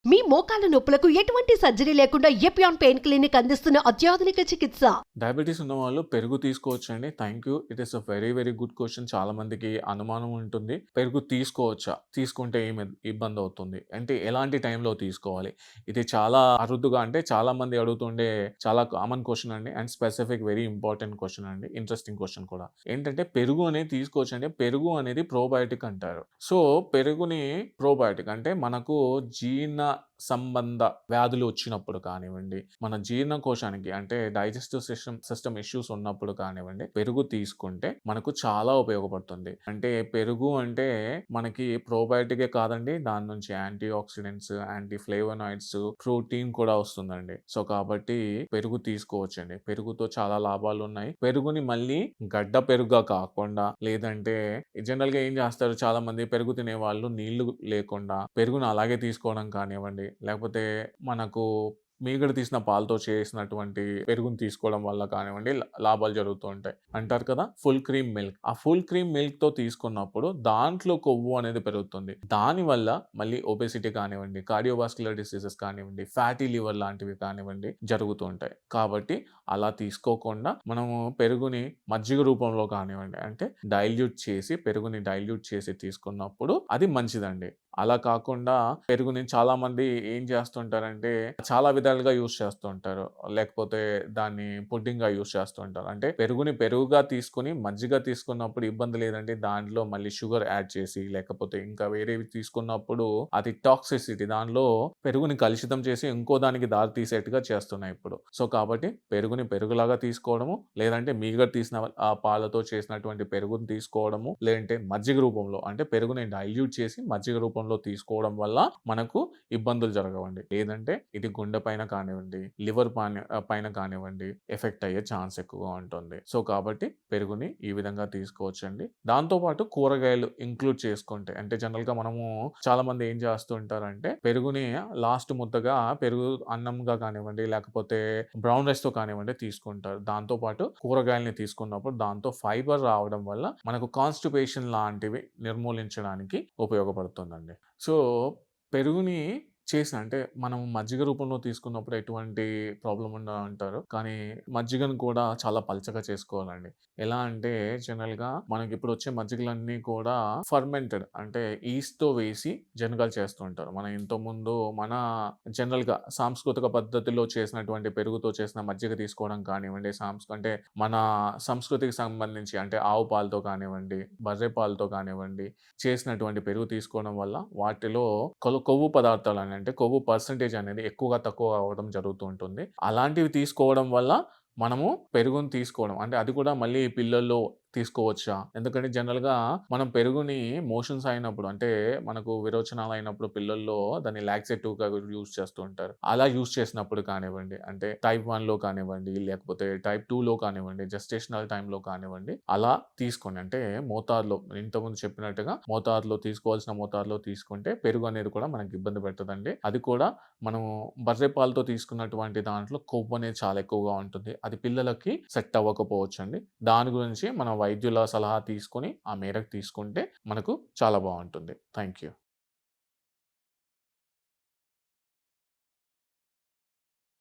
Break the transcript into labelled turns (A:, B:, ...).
A: మీ మోకాల నొప్పులకు ఎటువంటి సర్జరీ లేకుండా ఎపియాన్ పెయిన్ క్లినిక్ అందిస్తున్న అత్యాధునిక చికిత్స.
B: డయాబెటీస్ ఉన్న వాళ్ళు పెరుగు తీసుకోవచ్చండి? Thank you. It is a very, very good question. చాలా మందికి అనుమానం ఉంటుంది. పెరుగు తీసుకోవచ్చా? తీసుకుంటే ఏమి ఇబ్బందవుతుంది? అంటే ఎలాంటి టైంలో తీసుకోవాలి? ఇది చాలా అరుదుగా అంటే చాలా మంది అడుగుతుండే చాలా కామన్ క్వెషన్ అండి. And specific very important question అండి. ఇంట్రెస్టింగ్ క్వెషన్ కూడా. ఏంటంటే పెరుగు అనేది తీసుకోవచ్చండి. పెరుగు అనేది ప్రోబయోటిక్ అంటారు. సో, పెరుగుని ప్రోబయోటిక్ అంటే మనకు జీర్ణ సంబంధ వ్యాధులు వచ్చినప్పుడు కానివ్వండి, మన జీర్ణకోశానికి అంటే డైజెస్టివ్ సిస్టమ్ ఇష్యూస్ ఉన్నప్పుడు కానివ్వండి, పెరుగు తీసుకుంటే మనకు చాలా ఉపయోగపడుతుంది. అంటే పెరుగు అంటే మనకి ప్రోబయోటికే కాదండి, దాని నుంచి antioxidants, anti flavonoids, protein కూడా వస్తుందండి. సో కాబట్టి పెరుగు తీసుకోవచ్చండి. పెరుగుతో చాలా లాభాలు ఉన్నాయి. పెరుగుని మళ్ళీ గడ్డ పెరుగుగా కాకుండా, లేదంటే జనరల్ గా ఏం చేస్తారు, చాలా మంది పెరుగు తినే వాళ్ళు నీళ్లు లేకుండా పెరుగును అలాగే తీసుకోవడం కానివ్వండి, లేకపోతే మనకు మీగడ తీసిన పాలతో చేసినటువంటి పెరుగుని తీసుకోవడం వల్ల కానివ్వండి లాభాలు జరుగుతూ ఉంటాయి. అంటారు కదా ఫుల్ క్రీమ్ మిల్క్. ఆ ఫుల్ క్రీమ్ మిల్క్ తో తీసుకున్నప్పుడు దాంట్లో కొవ్వు అనేది పెరుగుతుంది. దానివల్ల మళ్ళీ ఒబెసిటీ కానివ్వండి, కార్డియోవాస్కులర్ డిసీజెస్ కానివ్వండి, ఫ్యాటీ లివర్ లాంటివి కానివ్వండి జరుగుతూ ఉంటాయి. కాబట్టి అలా తీసుకోకుండా మనము పెరుగుని మజ్జిగ రూపంలో కానివ్వండి, అంటే పెరుగుని డైల్యూట్ చేసి తీసుకున్నప్పుడు అది మంచిదండి. అలా కాకుండా పెరుగుని చాలా మంది ఏం చేస్తుంటారంటే చాలా విధాలుగా యూజ్ చేస్తూ ఉంటారు. లేకపోతే దాన్ని పుడ్డింగ్‌గా యూజ్ చేస్తూ ఉంటారు. అంటే పెరుగుని పెరుగుగా తీసుకొని మజ్జిగ తీసుకున్నప్పుడు ఇబ్బంది లేదండి. దాంట్లో మళ్ళీ షుగర్ యాడ్ చేసి, లేకపోతే ఇంకా వేరేవి తీసుకున్నప్పుడు అది టాక్సిసిటీ, దానిలో పెరుగుని కలుషితం చేసి ఇంకో దానికి దారి తీసేట్టుగా చేస్తున్నాయి ఇప్పుడు. సో కాబట్టి పెరుగుని పెరుగులాగా తీసుకోవడము, లేదంటే మీగడ తీసిన ఆ పాలతో చేసినటువంటి పెరుగుని తీసుకోవడము, లేదంటే మజ్జిగ రూపంలో అంటే పెరుగుని డైల్యూట్ చేసి మజ్జిగ రూపంలో తీసుకోవడం వల్ల మనకు ఇబ్బందులు జరగవండి. లేదంటే ఇది గుండె పైన కానివ్వండి, లివర్ పైన కానివ్వండి ఎఫెక్ట్ అయ్యే ఛాన్స్ ఎక్కువగా ఉంటుంది. సో కాబట్టి పెరుగుని ఈ విధంగా తీసుకోవచ్చండి. దాంతో పాటు కూరగాయలు ఇంక్లూడ్ చేసుకుంటే, అంటే జనరల్ గా మనము చాలా మంది ఏం చేస్తూ ఉంటారంటే పెరుగుని లాస్ట్ ముద్దగా పెరుగు అన్నంగా కానివ్వండి, లేకపోతే బ్రౌన్ రైస్ తో కానివ్వండి తీసుకుంటారు. దాంతో పాటు కూరగాయల్ని తీసుకున్నప్పుడు దాంతో ఫైబర్ రావడం వల్ల మనకు కాన్స్టిపేషన్ లాంటివి నిర్మూలించడానికి ఉపయోగపడుతుందండి. సో పెరుగుని అంటే మనం మజ్జిగ రూపంలో తీసుకున్నప్పుడు ఎటువంటి ప్రాబ్లం ఉండదు అంటారు. కానీ మజ్జిగను కూడా చాలా పల్చగా చేసుకోవాలండి. ఎలా అంటే జనరల్‌గా మనకి ఇప్పుడు వచ్చే మజ్జిగలన్నీ కూడా ఫర్మెంటెడ్, అంటే ఈస్ట్‌తో వేసి జనరల్‌గా చేస్తూ ఉంటారు. మనం ఇంతకుముందు మన జనరల్‌గా సాంస్కృతిక పద్ధతిలో చేసినటువంటి పెరుగుతో చేసిన మజ్జిగ తీసుకోవడం కానివ్వండి, అంటే మన సంస్కృతికి సంబంధించి అంటే ఆవు పాలతో కానివ్వండి, బర్రె పాలతో కానివ్వండి చేసినటువంటి పెరుగు తీసుకోవడం వల్ల వాటిలో కొవ్వు పదార్థాలు అంటే కొవ్వు పర్సెంటేజ్ అనేది ఎక్కువగా తక్కువ అవ్వడం జరుగుతూ ఉంటుంది. అలాంటివి తీసుకోవడం వల్ల మనము పెరుగుని తీసుకోవడం అంటే అది కూడా మళ్ళీ పిల్లల్లో తీసుకోవచ్చా? ఎందుకంటే జనరల్‌గా మనం పెరుగుని మోషన్స్ అయినప్పుడు, అంటే మనకు విరోచనాలు అయినప్పుడు పిల్లల్లో దాన్ని లాక్సేటివ్‌గా యూజ్ చేస్తూ ఉంటారు. అలా యూజ్ చేసినప్పుడు కానివ్వండి, అంటే టైప్ 1లో కానివ్వండి, లేకపోతే టైప్ 2లో కానివ్వండి, జెస్టేషనల్ టైమ్‌లో కానివ్వండి, అలా తీసుకోండి. అంటే మోతాదులో ఇంతకుముందు చెప్పినట్టుగా తీసుకోవాల్సిన మోతాదులో తీసుకుంటే పెరుగు అనేది కూడా మనకి ఇబ్బంది పెట్టదండి. అది కూడా మనం బర్రె పాలతో తీసుకున్నటువంటి దాంట్లో కొవ్వు అనేది చాలా ఎక్కువగా ఉంటుంది. అది పిల్లలకి సెట్ అవ్వకపోవచ్చండి. దాని గురించి మనం వైద్యుల సలహా తీసుకొని ఆ మేరకు తీసుకుంటే మనకు చాలా బావుంటుంది. Thank you.